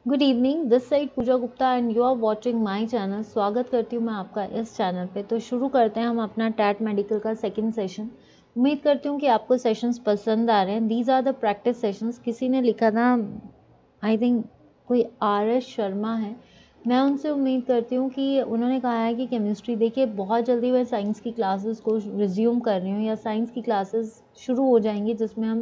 Good evening, this side Pooja Gupta and you are watching my channel. स्वागत करती हूँ मैं आपका इस चैनल पे। तो शुरू करते हैं हम अपना टैट मेडिकल का सेकंड सेशन। उम्मीद करती हूँ कि आपको सेशंस पसंद आ रहे हैं। These are the practice sessions. किसी ने लिखा था, आई थिंक कोई RS शर्मा है, मैं उनसे उम्मीद करती हूँ कि उन्होंने कहा है कि केमिस्ट्री, देखिए बहुत जल्दी मैं साइंस की क्लासेस को रिज्यूम कर रही हूँ या साइंस की क्लासेस शुरू हो जाएंगी जिसमें हम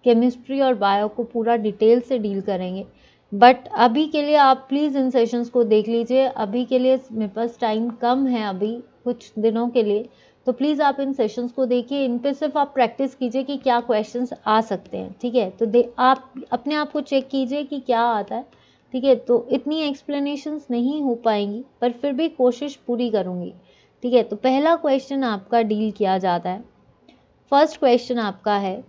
केमिस्ट्री और बायो को पूरा डिटेल से डील करेंगे। बट अभी के लिए आप प्लीज़ इन सेशंस को देख लीजिए। अभी के लिए मेरे पास टाइम कम है, अभी कुछ दिनों के लिए, तो प्लीज़ आप इन सेशंस को देखिए। इन पे सिर्फ आप प्रैक्टिस कीजिए कि क्या क्वेश्चंस आ सकते हैं, ठीक है। तो आप अपने आप को चेक कीजिए कि क्या आता है, ठीक है। तो इतनी एक्सप्लेनेशंस नहीं हो पाएंगी पर फिर भी कोशिश पूरी करूँगी, ठीक है। तो पहला क्वेश्चन आपका डील किया जाता है। फर्स्ट क्वेश्चन आपका है,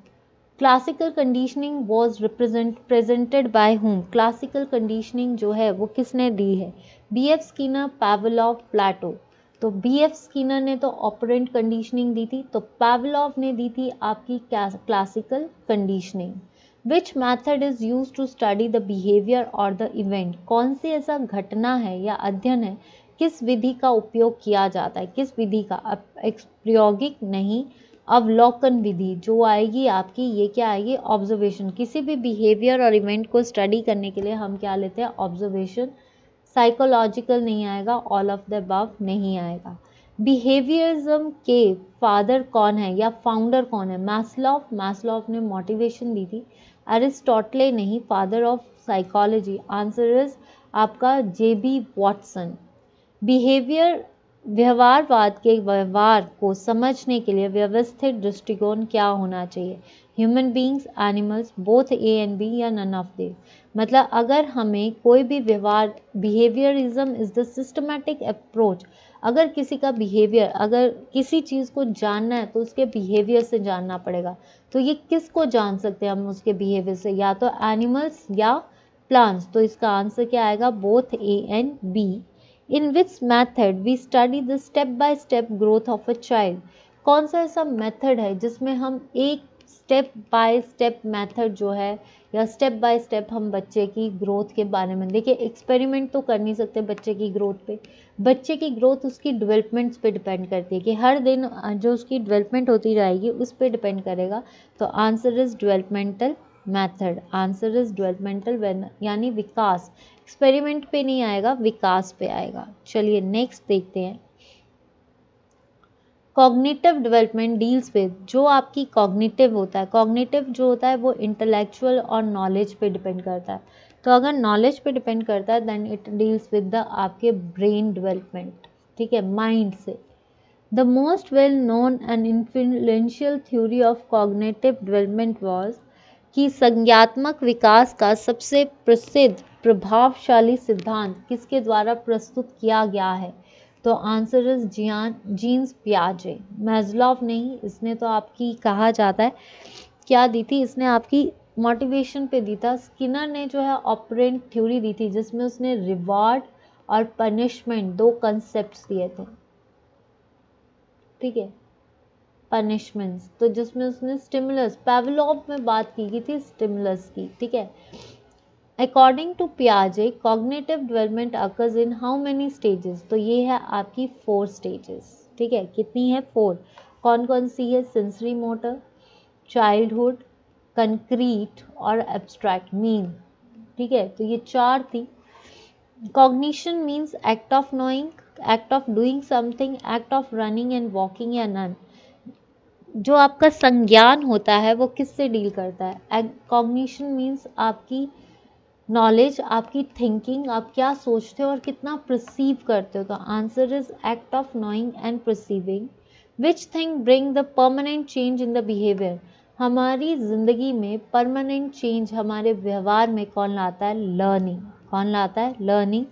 classical conditioning was presented by whom। Classical conditioning जो है वो किसने दी है? BF स्किनर, पावलोव, प्लेटो। तो BF स्किनर ने तो ऑपरेंट कंडीशनिंग दी थी, तो पावलोव ने दी थी आपकी classical conditioning. Which method is use to study the behaviour और द इवेंट। कौन सी ऐसा घटना है या अध्ययन है, किस विधि का उपयोग किया जाता है, किस विधि का? प्रायोगिक नहीं, अवलोकन विधि जो आएगी आपकी, ये क्या आएगी? ऑब्जर्वेशन। किसी भी बिहेवियर और इवेंट को स्टडी करने के लिए हम क्या लेते हैं? ऑब्जर्वेशन। साइकोलॉजिकल नहीं आएगा, ऑल ऑफ द अबव नहीं आएगा। बिहेवियरिज्म के फादर कौन है या फाउंडर कौन है? मैस्लोव। मैस्लोव ने मोटिवेशन दी थी। एरिस्टोटले नहीं, father of psychology. Answer is आपका JB वॉटसन। बिहेवियर, व्यवहारवाद के व्यवहार को समझने के लिए व्यवस्थित दृष्टिकोण क्या होना चाहिए? Human beings, animals, both A and B या नन ऑफ दे। मतलब अगर हमें कोई भी व्यवहार, behaviourism is the systematic approach. अगर किसी का बिहेवियर, अगर किसी चीज़ को जानना है तो उसके बिहेवियर से जानना पड़ेगा। तो ये किसको जान सकते हैं हम उसके बिहेवियर से? या तो एनिमल्स या प्लांट्स। तो इसका आंसर क्या आएगा? Both A and B। In which method we study the step by step growth of a child। कौन सा ऐसा मेथड है जिसमें हम एक स्टेप बाय स्टेप मेथड जो है या स्टेप बाय स्टेप हम बच्चे की ग्रोथ के बारे में, देखिए एक्सपेरिमेंट तो कर नहीं सकते बच्चे की ग्रोथ पे। बच्चे की ग्रोथ उसकी डेवलपमेंट्स पे डिपेंड करती है कि हर दिन जो उसकी डेवलपमेंट होती जाएगी उस पर डिपेंड करेगा। तो answer is developmental method. Answer is developmental, यानी विकास। एक्सपेरिमेंट पे नहीं आएगा, विकास पे आएगा। चलिए नेक्स्ट देखते हैं। कॉग्निटिव डेवलपमेंट डील्स विद, जो आपकी कॉग्निटिव होता है, कॉग्निटिव जो होता है वो इंटेलेक्चुअल और नॉलेज पे डिपेंड करता है। तो अगर नॉलेज पे डिपेंड करता है then it deals with the आपके ब्रेन डेवलपमेंट, ठीक है, माइंड से। The most well known and influential theory of cognitive development was, कि संज्ञात्मक विकास का सबसे प्रसिद्ध प्रभावशाली सिद्धांत किसके द्वारा प्रस्तुत किया गया है? तो आंसर इज जीन्स पियाजे। मैस्लोव नहीं, इसने तो आपकी कहा जाता है क्या दी थी, इसने आपकी मोटिवेशन पे दी था। स्किनर ने जो है ऑपरेंट थ्योरी दी थी जिसमें उसने रिवॉर्ड और पनिशमेंट दो कंसेप्ट दिए थे, ठीक है, पनिशमेंट्स। तो जिसमें उसने स्टिमुलस, पावलोव में बात की थी स्टिमुलस की, ठीक है। अकॉर्डिंग टू पियाजे cognitive development occurs in how many stages? तो ये है आपकी 4 स्टेजेस, ठीक है। कितनी है? 4। कौन कौन सी है? सेंसरी मोटर, चाइल्डहुड, कंक्रीट और एब्स्ट्रैक्ट मीन, ठीक है। तो ये 4 थी। Cognition means act of knowing, act of doing something, act of running and walking या नन। जो आपका संज्ञान होता है वो किससे डील करता है? कॉग्निशन मीन्स आपकी नॉलेज, आपकी थिंकिंग, आप क्या सोचते हो और कितना परसीव करते हो। तो answer is act of knowing and perceiving. Which thing bring the permanent change in the behaviour? हमारी जिंदगी में परमानेंट चेंज हमारे व्यवहार में कौन लाता है? लर्निंग। कौन लाता है? लर्निंग।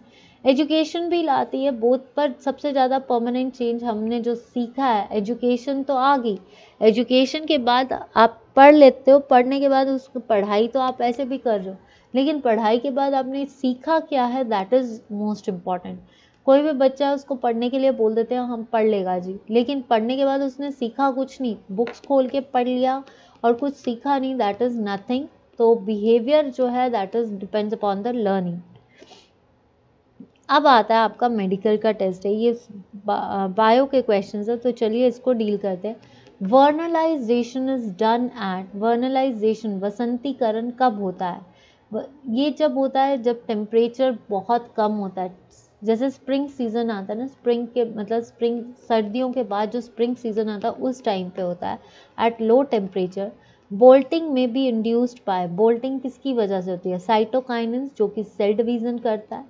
एजुकेशन भी लाती है बोथ, पर सबसे ज़्यादा परमानेंट चेंज हमने जो सीखा है, एजुकेशन तो आ गई, एजुकेशन के बाद आप पढ़ लेते हो, पढ़ने के बाद उस पढ़ाई तो आप ऐसे भी कर रहे हो, लेकिन पढ़ाई के बाद आपने सीखा क्या है, दैट इज़ मोस्ट इम्पॉर्टेंट। कोई भी बच्चा उसको पढ़ने के लिए बोल देते हैं हम पढ़ लेगा जी, लेकिन पढ़ने के बाद उसने सीखा कुछ नहीं, बुक्स खोल के पढ़ लिया और कुछ सीखा नहीं, दैट इज़ नथिंग तो बिहेवियर जो है that is depends upon the learning. अब आता है आपका मेडिकल का टेस्ट है, ये बायो के क्वेश्चंस है, तो चलिए इसको डील करते हैं। Vernalization is done at, vernalization वसंतीकरण कब होता है? ये जब होता है जब टेम्परेचर बहुत कम होता है, जैसे स्प्रिंग सीजन आता है ना, स्प्रिंग के मतलब स्प्रिंग सर्दियों के बाद जो स्प्रिंग सीजन आता है उस टाइम पे होता है एट लो टेम्परेचर। बोल्टिंग में बी इंड्यूस्ड बाय, बोल्टिंग किसकी वजह से होती है? साइटोकाइनेंस जो कि सेल डिवीजन करता है,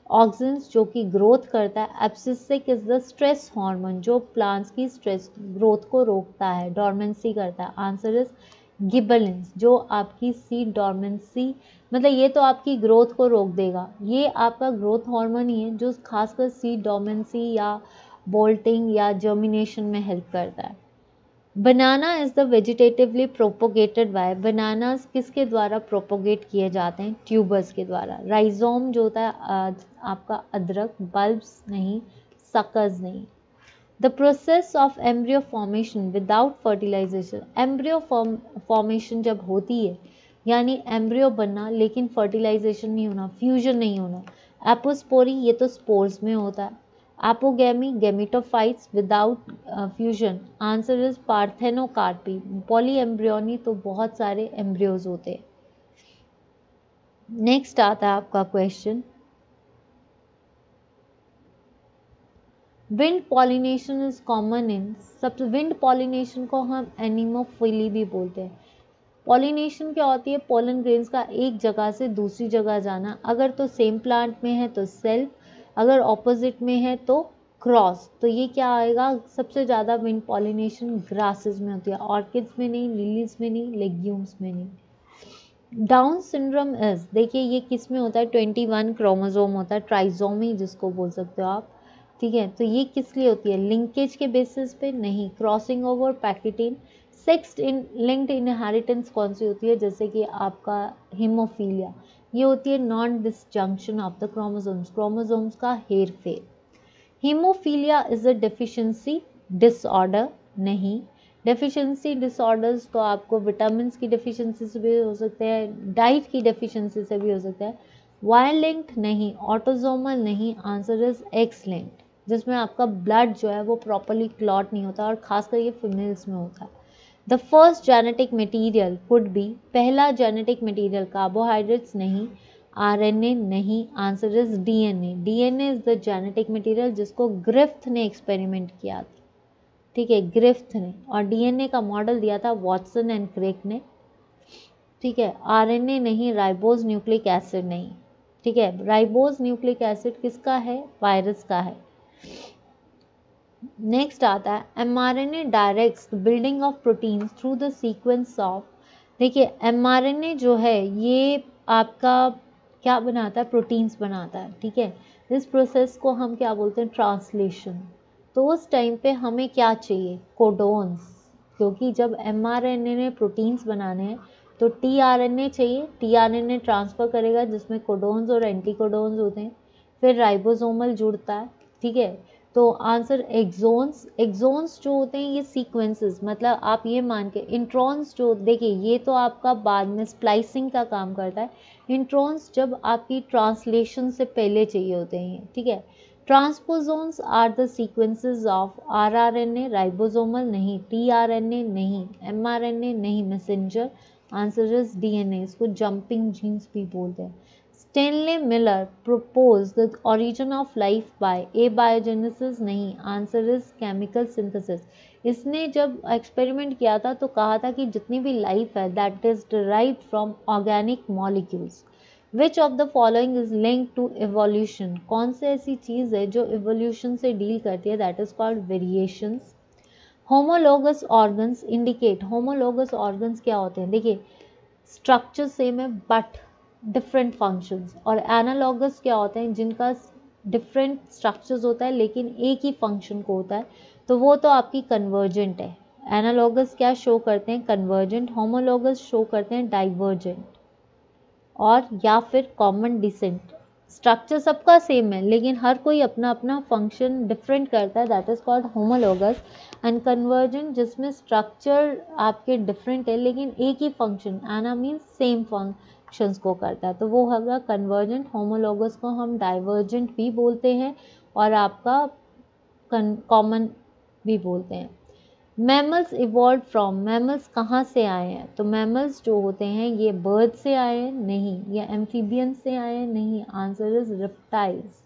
ऑक्सिन्स जो कि ग्रोथ करता है, abscisic is the stress hormone जो प्लांट्स की स्ट्रेस ग्रोथ को रोकता है, डोरमेंसी करता है। आंसर इज गिबलिन्स जो आपकी सीड डोरमेंसी, मतलब ये तो आपकी ग्रोथ को रोक देगा, ये आपका ग्रोथ हार्मोन ही है जो खासकर सीड डोरमेंसी या बोल्टिंग या जर्मिनेशन में हेल्प करता है। Banana is the vegetatively propagated by, bananas किसके द्वारा प्रोपोगेट किए जाते हैं? ट्यूबर्स के द्वारा। राइजोम जो होता है आपका अदरक, बल्ब्स नहीं, सकर्स नहीं। The process of embryo formation without fertilisation, embryo formation जब होती है यानी एम्ब्रियो बनना लेकिन फर्टिलाइजेशन नहीं होना, फ्यूजन नहीं होना। एपोस्पोरी ये तो स्पोर्स में होता है। Apogamy gametophytes without fusion, answer is parthenocarpy. Polyembryony तो बहुत सारे एम्ब्रियोज होते हैं। नेक्स्ट आता है आपका question, wind pollination is common in, सबसे विंड पॉलिनेशन को हम एनिमोफिली भी बोलते हैं। पॉलिनेशन क्या होती है? पोलन ग्रेन्स का एक जगह से दूसरी जगह जाना, अगर तो सेम प्लांट में है तो सेल्फ, अगर ऑपोजिट में है तो क्रॉस। तो ये क्या आएगा? सबसे ज़्यादा विंड पॉलिनेशन ग्रासेस में होती है, ऑर्किड्स में नहीं, लिलीज में नहीं, लेग्यूम्स में नहीं। डाउन सिंड्रोम इज, देखिए ये किस में होता है? 21 क्रोमोसोम होता है, ट्राइजोमी जिसको बोल सकते हो आप, ठीक है। तो ये किस लिए होती है? लिंकेज के बेसिस पे नहीं, क्रॉसिंग ओवर, पैकेटिन। सेक्स इन लिंक्ड इनहेरिटेंस कौन सी होती है? जैसे कि आपका हीमोफीलिया, ये होती है non disjunction of the chromosomes, chromosomes का हेर फेर। Haemophilia is a deficiency disorder नहीं, डेफिशिएंसी डिसऑर्डर्स तो आपको विटामिन की डेफिशिएंसी से भी हो सकते हैं, डाइट की डेफिशिएंसी से भी हो सकता है। वाई लिंक्ड नहीं, ऑटोजोमल नहीं, आंसर इज एक्स लिंक्ड जिसमें आपका ब्लड जो है वो प्रॉपरली क्लॉट नहीं होता और खासकर ये फीमेल्स में होता है। The first genetic material could be, पहला जेनेटिक मटीरियल कार्बोहाइड्रेट्स नहीं, आरएनए नहीं, answer is DNA. DNA is the genetic material जिसको ग्रिफ्थ ने एक्सपेरिमेंट किया था, ठीक है, ग्रिफ्थ ने, और डीएनए का मॉडल दिया था वॉटसन एंड क्रेक ने, ठीक है। आरएनए नहीं, राइबोज न्यूक्लिक एसिड नहीं, ठीक है। राइबोज न्यूक्लिक एसिड किसका है? वायरस का है। नेक्स्ट आता है mRNA directs the building of proteins through the sequence of, देखिए एमआरएनए जो है ये आपका क्या बनाता है? प्रोटीन्स बनाता है, ठीक है। इस प्रोसेस को हम क्या बोलते हैं? ट्रांसलेशन। तो उस टाइम पे हमें क्या चाहिए? कोडोन्स, क्योंकि जब एमआरएनए ने प्रोटीन्स बनाने हैं तो टीआरएनए चाहिए, टीआरएनए ट्रांसफर करेगा जिसमें कोडोन्स और एंटीकोडोन्स होते हैं, फिर राइबोसोमल जुड़ता है, ठीक है। तो आंसर एक्सोन्स, एक्सोन्स जो होते हैं ये सीक्वेंसेस, मतलब आप ये मान के इंट्रॉन्स जो, देखिए ये तो आपका बाद में स्प्लाइसिंग का काम करता है, इंट्रॉन्स जब आपकी ट्रांसलेशन से पहले चाहिए होते हैं, ठीक है। Transposons are the sequences of rRNA, ribosomal नहीं, टीआरएनए नहीं, एमआरएनए नहीं, मैसेंजर, आंसर इज डीएनए, इसको जंपिंग जीन्स भी बोलते हैं। Stanley Miller proposed the origin of life by abiogenesis नहीं, आंसर इज केमिकल सिंथेसिस। इसने जब एक्सपेरिमेंट किया था तो कहा था कि जितनी भी लाइफ है that is derived from organic molecules. Which of the following is link to evolution, कौन से ऐसी चीज है जो एवोल्यूशन से डील करती है? That is called variations. Homologous organs indicate, homologous organs क्या होते हैं? देखिए स्ट्रक्चर सेम है बट डिफरेंट फंक्शंस, और एनालॉगस क्या होते हैं? जिनका डिफरेंट स्ट्रक्चर्स होता है लेकिन एक ही फंक्शन को होता है, तो वो तो आपकी कन्वर्जेंट है। एनालॉगस क्या शो करते हैं? कन्वर्जेंट। होमोलोगस शो करते हैं डाइवर्जेंट और या फिर कॉमन डिसेंट। स्ट्रक्चर सबका सेम है लेकिन हर कोई अपना अपना फंक्शन डिफरेंट करता है, that is called homologous. And convergent जिसमें स्ट्रक्चर आपके डिफरेंट है लेकिन एक ही फंक्शन, एना मीन्स सेम फंक्शंस को करता है, तो वो होगा कन्वर्जेंट। होमोलोगस को हम डाइवर्जेंट भी बोलते हैं और आपका कॉमन भी बोलते हैं। मैमल्स इवॉल्व फ्रॉम, मैमल्स कहाँ से आए हैं? तो मैमल्स जो होते हैं ये बर्ड से आए हैं? नहीं। ये एम्फीबियन से आए हैं? नहीं। Answer is reptiles.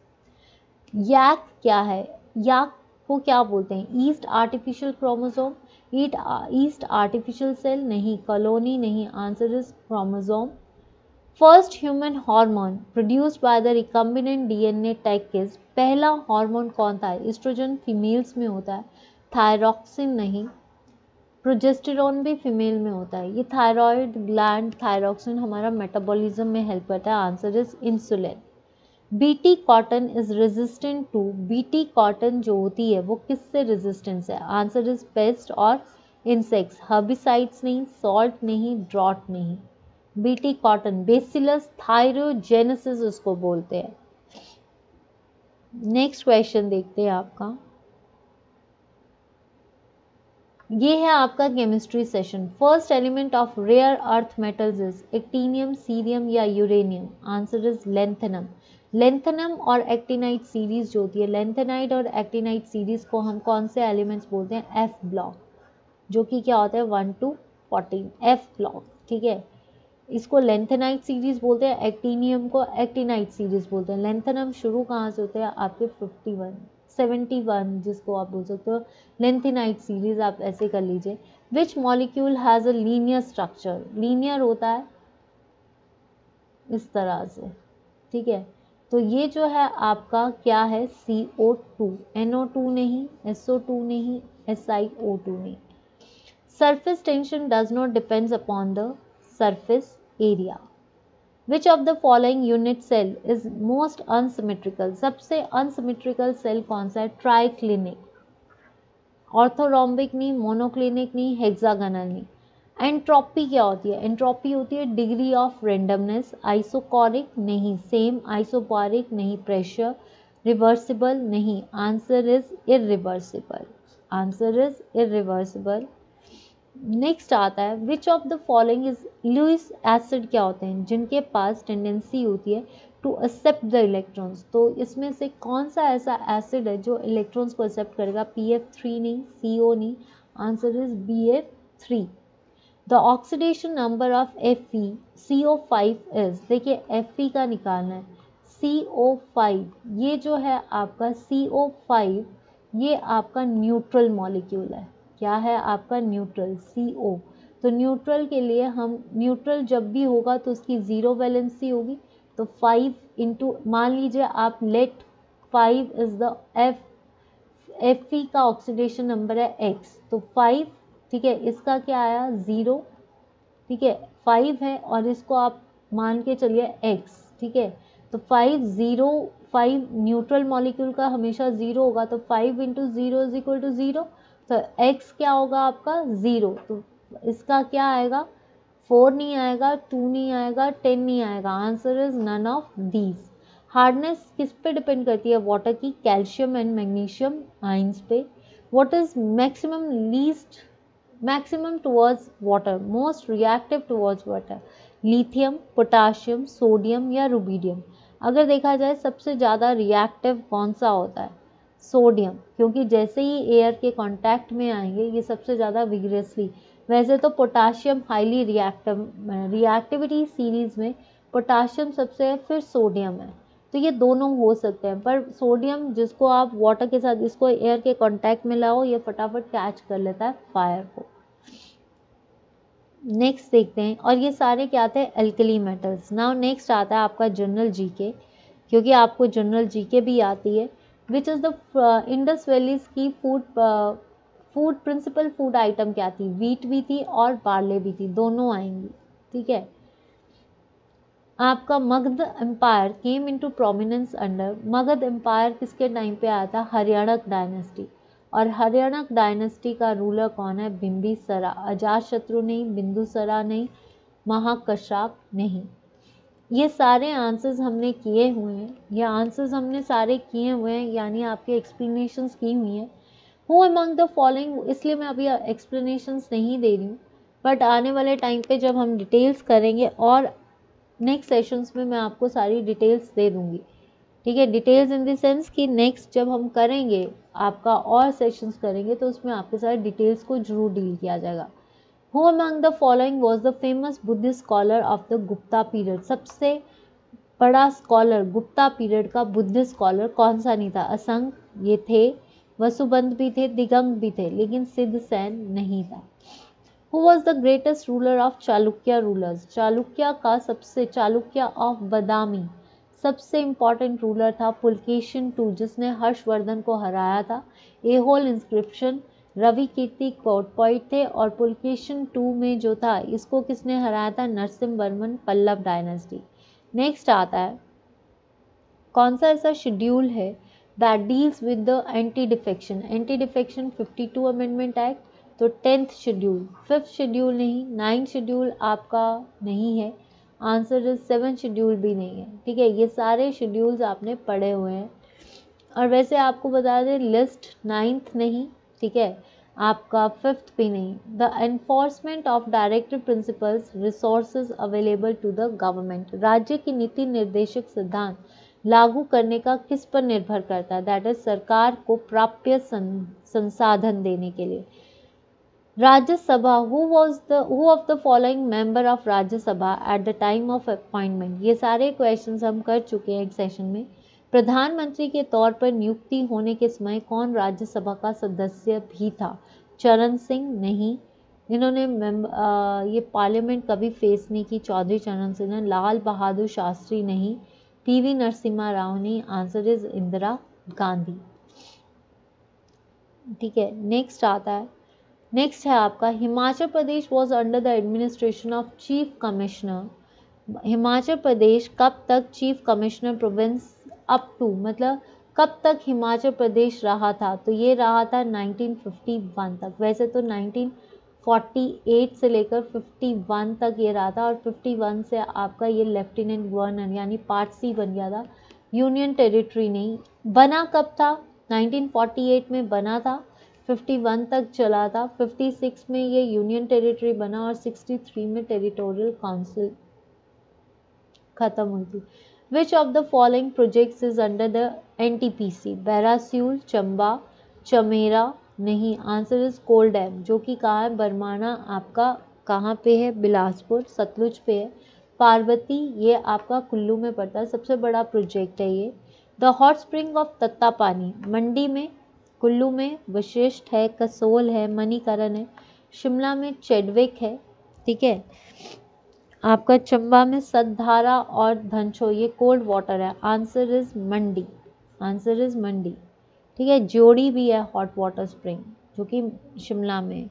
याक क्या है? याक को क्या बोलते हैं? Yeast artificial chromosome, yeast artificial cell? नहीं। कॉलोनी? नहीं। Answer is chromosome. First human hormone produced by the recombinant DNA tag किस, पहला हार्मोन कौन था? एस्ट्रोजन फीमेल्स में होता है, थायरॉक्सिन नहीं। प्रोजेस्टेरॉन भी फीमेल में होता है। ये थायराइड ग्लैंड थायरॉक्सिन हमारा मेटाबॉलिज्म में हेल्प करता है। Answer is insulin. BT cotton is resistant to, BT cotton जो होती है वो किससे रेजिस्टेंस है? आंसर इज पेस्ट और इंसेक्ट्स। हर्बिसाइड्स नहीं, सॉल्ट नहीं, ड्रॉट नहीं। बीटी कॉटन बेसिलस थायरोजेनेसिस उसको बोलते हैं। नेक्स्ट क्वेश्चन देखते हैं आपका, ये है आपका chemistry session. First element of rare earth metals is actinium, cerium या uranium? Answer is lanthanum. Lanthanum और एक्टिनाइट सीरीज जो होती है, लेंथेनाइट और एक्टिनाइट सीरीज को हम कौन से एलिमेंट्स बोलते हैं? एफ ब्लॉक, जो कि क्या होता है 1 to 14, एफ ब्लॉक, ठीक है। इसको लेंथेनाइट सीरीज बोलते हैं, एक्टिनियम को एक्टिनाइट सीरीज बोलते हैं। लेंथेनम शुरू कहाँ से होते हैं? आपके 51 71 जिसको आप बोल सकते हो लेंथेनाइट सीरीज, आप ऐसे कर लीजिए। Which molecule has a linear structure, linear होता है इस तरह से, ठीक है। तो ये जो है आपका क्या है? CO2, NO2 नहीं, SO2 नहीं, SiO2 नहीं। Surface tension does not depends upon the surface area. Which of the following unit cell is most unsymmetrical? सबसे unsymmetrical cell कौन सा है? ट्राइक्लिनिक, ऑर्थोरोम्बिक नहीं, मोनोक्लिनिक नहीं, हेक्सागोनल नहीं। एंट्रोपी क्या होती है? एंट्रोपी होती है डिग्री ऑफ रेंडमनेस। आइसोकोरिक नहीं, सेम आइसोबारिक नहीं, प्रेशर, रिवर्सिबल नहीं। Answer is irreversible, answer is irreversible. Next आता है विच of the following is Lewis acid, क्या होते हैं? जिनके पास टेंडेंसी होती है टू एक्सेप्ट द इलेक्ट्रॉन्स। तो इसमें से कौन सा ऐसा एसिड है जो इलेक्ट्रॉन्स को एक्सेप्ट करेगा? PF3 नहीं, CO नहीं। Answer is BF3। The oxidation number of CO5 is, देखिए Fe का निकालना है, CO5 ये जो है आपका CO5 ये आपका न्यूट्रल मॉलिक्यूल है। क्या है आपका? Neutral, CO। तो न्यूट्रल के लिए हम, न्यूट्रल जब भी होगा तो उसकी जीरो वैलेंसी होगी, तो 5 इंटू, मान लीजिए आप लेट 5 इज द Fe का ऑक्सीडेशन नंबर है X, तो 5, ठीक है, इसका क्या आया? 0, ठीक है, 5 है और इसको आप मान के चलिए X, ठीक है। तो 5 न्यूट्रल मॉलिक्यूल का हमेशा 0 होगा, तो 5 इंटू 0 इज इक्वल टू 0, तो X क्या होगा आपका? 0, तो इसका क्या आएगा? 4 नहीं आएगा, 2 नहीं आएगा, 10 नहीं आएगा। Answer is none of these. Hardness किस पे डिपेंड करती है? वाटर की, कैल्शियम एंड मैग्नीशियम आइंस पे। What is maximum least, maximum towards water, most reactive towards water? Lithium, potassium, sodium या रुबीडियम? अगर देखा जाए सबसे ज़्यादा रिएक्टिव कौन सा होता है? सोडियम, क्योंकि जैसे ही एयर के कांटेक्ट में आएंगे ये सबसे ज़्यादा विग्रेसली। वैसे तो potassium highly reactive, reactivity series में पोटाशियम सबसे है, फिर सोडियम है, तो ये दोनों हो सकते हैं, पर सोडियम जिसको आप वाटर के साथ, इसको एयर के कांटेक्ट में लाओ, ये फटाफट कैच कर लेता है फायर को। नेक्स्ट देखते हैं, और ये सारे क्या आते हैं? Alkali metals. नाउ नेक्स्ट आता है आपका जनरल जीके, क्योंकि आपको जनरल जीके भी आती है। Which is the Indus valleys की फूड प्रिंसिपल फूड आइटम क्या थी? वीट भी थी और बार्ले भी थी, दोनों आएंगी, ठीक है। आपका Magadha empire came into prominence under, Magadha empire किसके टाइम पे आया था? हरियाणक डायनेस्टी। और हरियाणक डायनेस्टी का रूलर कौन है? बिंबिसरा। अजातशत्रु नहीं, बिंदुसरा नहीं, महाकशाप नहीं। ये सारे आंसर्स हमने किए हुए हैं, ये आंसर्स हमने सारे किए हुए हैं, यानी आपके एक्सप्लेनेशंस की हुई हैं। हु अमंग द फॉलोइंग, इसलिए मैं अभी एक्सप्लेनेशंस नहीं दे रही हूँ, बट आने वाले टाइम पे जब हम डिटेल्स करेंगे और नेक्स्ट सेशंस में मैं आपको सारी डिटेल्स दे दूंगी, ठीक है। डिटेल्स इन द सेंस कि नेक्स्ट जब हम करेंगे आपका और सेशंस करेंगे तो उसमें आपके सारे डिटेल्स को जरूर डील किया जाएगा। Who among the following was the famous Buddhist scholar of the Gupta period? सबसे बड़ा स्कॉलर गुप्ता पीरियड का बुद्धिस्ट स्कॉलर कौन सा नहीं था? असंग ये थे, वसुबंध भी थे, दिगंग भी थे, लेकिन सिद्ध सेन नहीं था। Who was the greatest ruler of Chalukya rulers? Chalukya का सबसे, चालुक्य ऑफ बदामी सबसे इंपॉर्टेंट रूलर था पुलकेशिन II, जिसने हर्षवर्धन को हराया था। ए होल इंस्क्रिप्शन रवि कीर्ति पोइट थे, और पुलकेशिन II में जो था इसको किसने हराया था? नरसिम्हा वर्मन, पल्लव डायनेस्टी। नेक्स्ट आता है, कौन सा ऐसा शेड्यूल है that deals with the anti defection? Anti defection 52 amendment act, तो 10th शेड्यूल। 5th शेड्यूल नहीं, 9th शेड्यूल आपका नहीं है, आंसर इज 7th शेड्यूल भी नहीं है, ठीक है। ये सारे शेड्यूल्स आपने पढ़े हुए हैं। और वैसे आपको बता दें लिस्ट 9th नहीं, ठीक है, आपका 5th भी नहीं। The enforcement of directive principles resources available to the government, राज्य की नीति निर्देशक सिद्धांत लागू करने का किस पर निर्भर करता है? दैट इज सरकार को प्राप्य संसाधन देने के लिए। Rajya Sabha, who of the following member of Rajya Sabha at the time of appointment? ये सारे क्वेश्चंस हम कर चुके हैं एक सेशन में। प्रधानमंत्री के तौर पर नियुक्ति होने के समय कौन राज्यसभा का सदस्य भी था? चरण सिंह नहीं, इन्होंने ये पार्लियामेंट कभी फेस नहीं की, चौधरी चरण सिंह ने। लाल बहादुर शास्त्री नहीं, पीवी नरसिम्हा राव नहीं, आंसर इज इंदिरा गांधी, ठीक है। नेक्स्ट आता है, नेक्स्ट है आपका Himachal Pradesh was under the administration of chief commissioner. Himachal Pradesh कब तक chief commissioner province up to, मतलब कब तक हिमाचल प्रदेश रहा था? तो ये रहा था 1951 तक। वैसे तो 1948 से लेकर 51 तक ये रहा था, और 51 से आपका ये लेफ्टिनेंट गवर्नर यानी पार्ट सी बन गया था, यूनियन टेरिटरी नहीं। बना कब था? 1948 में बना था, 51 तक चला था, 56 में ये यूनियन टेरिटरी बना, और 63 में टेरिटोरियल काउंसिल खत्म हुई थी। Which of the following projects is under the NTPC? Bairasiul, Chamba, Chamera नहीं, आंसर इज कोल डैम, जो कि कहाँ है? बरमाना आपका कहाँ पे है? बिलासपुर, सतलुज पे है। पार्वती ये आपका कुल्लू में पड़ता है, सबसे बड़ा प्रोजेक्ट है ये। The hot spring of Tattapani Mandi में, कुल्लू में वशिष्ठ है, कसोल है, मणिकरण है, शिमला में चेडविक है, ठीक है। आपका चंबा में सतधारा और धनछो ये कोल्ड वाटर है, answer is Mandi, answer is Mandi, ठीक है। जोड़ी भी है हॉट वाटर स्प्रिंग जो कि शिमला में है।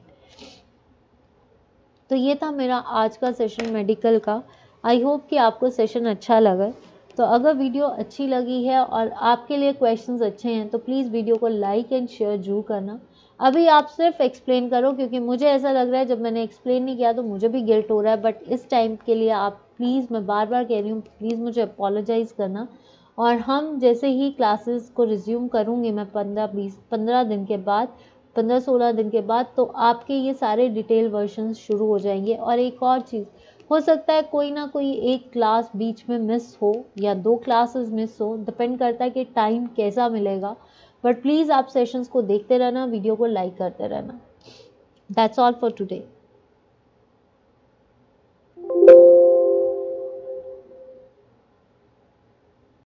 तो ये था मेरा आज का सेशन मेडिकल का। आई होप कि आपको सेशन अच्छा लगा। तो अगर वीडियो अच्छी लगी है और आपके लिए क्वेश्चंस अच्छे हैं तो प्लीज़ वीडियो को लाइक एंड शेयर जरूर करना। अभी आप सिर्फ एक्सप्लेन करो, क्योंकि मुझे ऐसा लग रहा है जब मैंने एक्सप्लेन नहीं किया तो मुझे भी गिल्ट हो रहा है, बट इस टाइम के लिए आप प्लीज़, मैं बार बार कह रही हूँ, प्लीज़ मुझे अपोलोजाइज़ करना। और हम जैसे ही क्लासेस को रिज्यूम करूँगी मैं 15 दिन के बाद, 15-16 दिन के बाद, तो आपके ये सारे डिटेल वर्जन्स शुरू हो जाएंगे। और एक और चीज़, हो सकता है कोई ना कोई एक क्लास बीच में मिस हो या 2 क्लासेस मिस हो, डिपेंड करता है कि टाइम कैसा मिलेगा। बट प्लीज़ आप सेशंस को देखते रहना, वीडियो को लाइक करते रहना। That's all for today.